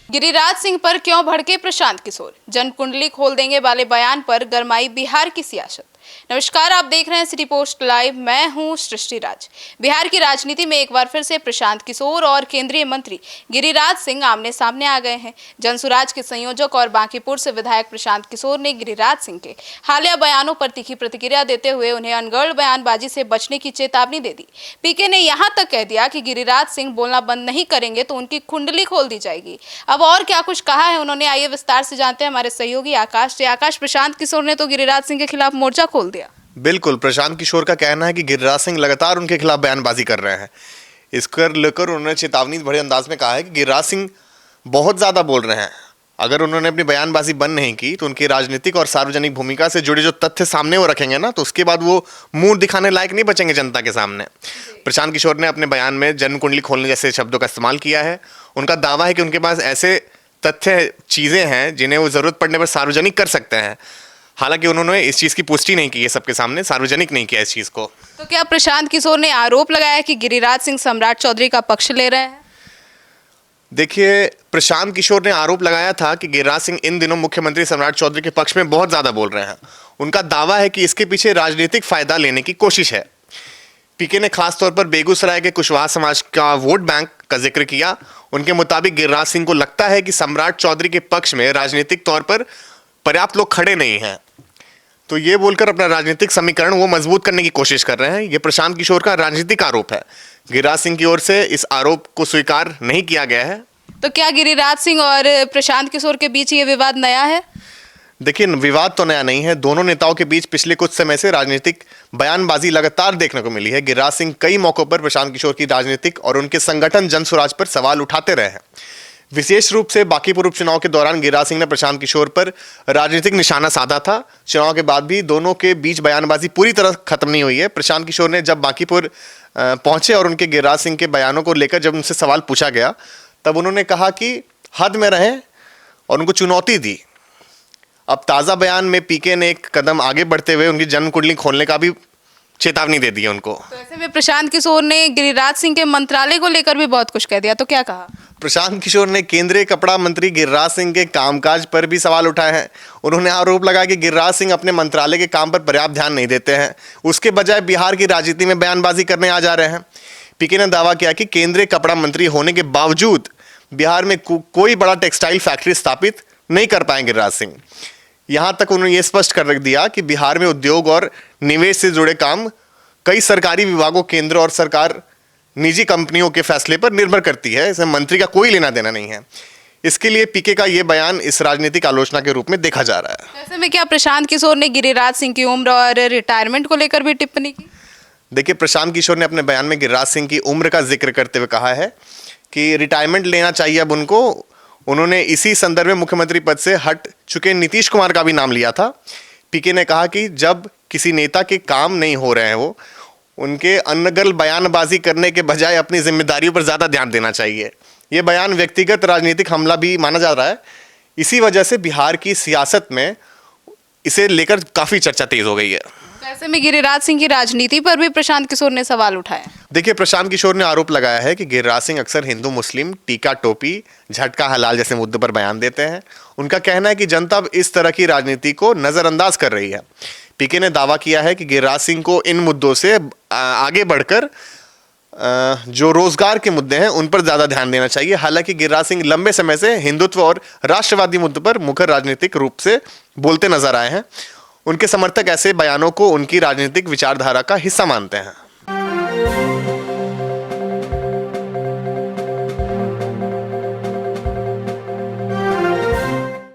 गिरिराज सिंह पर क्यों भड़के प्रशांत किशोर? जन्म कुंडली खोल देंगे वाले बयान पर गरमाई बिहार की सियासत। नमस्कार, आप देख रहे हैं सिटी पोस्ट लाइव। मैं हूं सृष्टि राज। बिहार की राजनीति में एक बार फिर से प्रशांत किशोर और केंद्रीय मंत्री गिरिराज सिंह आमने सामने आ गए हैं। जनसुराज के संयोजक और बांकीपुर से विधायक प्रशांत किशोर ने गिरिराज सिंह के हालिया बयानों पर तीखी प्रतिक्रिया देते हुए उन्हें अनगढ़ बयानबाजी से बचने की चेतावनी दे दी। पीके ने यहां तक कह दिया कि गिरिराज सिंह बोलना बंद नहीं करेंगे तो उनकी कुंडली खोल दी जाएगी। अब और क्या कुछ कहा है उन्होंने, आइए विस्तार से जानते हैं हमारे सहयोगी आकाश से। आकाश, प्रशांत किशोर ने तो गिरिराज सिंह के खिलाफ मोर्चा खोल दिया। बिल्कुल, प्रशांत किशोर का कहना है कि गिरिराज सिंह लगातार उनके खिलाफ बयानबाजी कर रहे हैं। इसको लेकर उन्होंने चेतावनी भरे अंदाज में कहा है कि गिरिराज सिंह बहुत ज़्यादा बोल रहे हैं। अगर उन्होंने अपनी बयानबाजी बंद नहीं की तो उनकी राजनीतिक और सार्वजनिक भूमिका से जुड़े जो तथ्य सामने वो रखेंगे ना, तो उसके बाद वो मुंह दिखाने लायक नहीं बचेंगे जनता के सामने। प्रशांत किशोर ने अपने बयान में जन्म कुंडली खोलने जैसे शब्दों का इस्तेमाल किया है। उनका दावा है कि उनके पास ऐसे तथ्य चीज़ें हैं जिन्हें वो ज़रूरत पड़ने पर सार्वजनिक कर सकते हैं। हालांकि उन्होंने इस चीज़ की पुष्टि नहीं की है, सबके सामने सार्वजनिक नहीं किया इस चीज़ को। तो क्या प्रशांत किशोर ने आरोप लगाया कि गिरिराज सिंह सम्राट चौधरी का पक्ष ले रहे हैं? देखिए, प्रशांत किशोर ने आरोप लगाया था कि गिरिराज सिंह इन दिनों मुख्यमंत्री सम्राट चौधरी के पक्ष में बहुत ज़्यादा बोल रहे हैं। उनका दावा है कि इसके पीछे राजनीतिक फायदा लेने की कोशिश है। पीके ने खासतौर पर बेगूसराय के कुशवाहा समाज का वोट बैंक का जिक्र किया। उनके मुताबिक गिरिराज सिंह को लगता है कि सम्राट चौधरी के पक्ष में राजनीतिक तौर पर पर्याप्त लोग खड़े नहीं हैं, तो ये बोलकर अपना राजनीतिक समीकरण वो मजबूत करने की कोशिश कर रहे हैं। ये प्रशांत किशोर का राजनीतिक आरोप है। गिरिराज सिंह की ओर से इस आरोप को स्वीकार नहीं किया गया है। तो क्या गिरिराज सिंह और प्रशांत किशोर के बीच ये विवाद नया है? देखिए, विवाद तो नया नहीं है। दोनों नेताओं के बीच पिछले कुछ समय से राजनीतिक बयानबाजी लगातार देखने को मिली है। गिरिराज सिंह कई मौकों पर प्रशांत किशोर की राजनीतिक और उनके संगठन जनसुराज पर सवाल उठाते रहे हैं। विशेष रूप से बांकीपुर उपचुनाव के दौरान गिरिराज सिंह ने प्रशांत किशोर पर राजनीतिक निशाना साधा था। चुनाव के बाद भी दोनों के बीच बयानबाजी पूरी तरह खत्म नहीं हुई है। प्रशांत किशोर ने जब बांकीपुर पहुंचे और उनके गिरिराज सिंह के बयानों को लेकर जब उनसे सवाल पूछा गया, तब उन्होंने कहा कि हद में रहें और उनको चुनौती दी। अब ताज़ा बयान में पीके ने एक कदम आगे बढ़ते हुए उनकी जन्म कुंडली खोलने का भी चेतावनी दे दी है उनको। तो ऐसे में प्रशांत किशोर ने गिरिराज सिंह के मंत्रालय को लेकर भी बहुत कुछ कह दिया, तो क्या कहा? प्रशांत किशोर ने केंद्रीय कपड़ा मंत्री गिरिराज सिंह के कामकाज पर भी सवाल उठाए हैं। उन्होंने आरोप लगाया कि गिरिराज सिंह अपने मंत्रालय के काम पर पर्याप्त ध्यान नहीं देते हैं, उसके बजाय बिहार की राजनीति में बयानबाजी करने आ जा रहे हैं। पीके ने दावा किया कि केंद्रीय कपड़ा मंत्री होने के बावजूद बिहार में कोई बड़ा टेक्सटाइल फैक्ट्री स्थापित नहीं कर पाए गिरिराज सिंह। यहाँ तक उन्होंने ये स्पष्ट कर रख दिया कि बिहार में उद्योग और निवेश से जुड़े काम कई सरकारी विभागों, केंद्र और सरकार निजी कंपनियों के फैसले पर निर्भर करती है। इसमें मंत्री का कोई लेना देना नहीं है। इसके लिए पीके का ये बयान इस राजनीतिक आलोचना के रूप में देखा जा रहा है। ऐसे में क्या प्रशांत किशोर ने गिरिराज सिंह की उम्र और रिटायरमेंट को लेकर भी टिप्पणी की? देखिए, प्रशांत किशोर ने अपने बयान में गिरिराज सिंह की उम्र का जिक्र करते हुए कहा है कि रिटायरमेंट लेना चाहिए अब उनको। उन्होंने इसी संदर्भ में मुख्यमंत्री पद से हट चुके नीतीश कुमार का भी नाम लिया था। पीके ने कहा कि जब किसी नेता के काम नहीं हो रहे हैं, वो उनके अनगल बयानबाजी करने के बजाय अपनी जिम्मेदारियों पर ज़्यादा ध्यान देना चाहिए। ये बयान व्यक्तिगत राजनीतिक हमला भी माना जा रहा है। इसी वजह से बिहार की सियासत में इसे लेकर काफ़ी चर्चा तेज हो गई है। ऐसे में गिरिराज सिंह की राजनीति पर भी प्रशांत किशोर ने सवाल उठाया। देखिए, प्रशांत किशोर ने आरोप लगाया है कि गिरिराज सिंह अक्सर हिंदू मुस्लिम, टीका टोपी, झटका हलाल जैसे मुद्दों पर बयान देते हैं। उनका कहना है कि जनता अब इस तरह की राजनीति को नज़रअंदाज कर रही है। पीके ने दावा किया है कि गिरिराज सिंह को इन मुद्दों से आगे बढ़कर जो रोजगार के मुद्दे हैं उन पर ज़्यादा ध्यान देना चाहिए। हालांकि गिरिराज सिंह लंबे समय से हिंदुत्व और राष्ट्रवादी मुद्दों पर मुखर राजनीतिक रूप से बोलते नजर आए हैं। उनके समर्थक ऐसे बयानों को उनकी राजनीतिक विचारधारा का हिस्सा मानते हैं।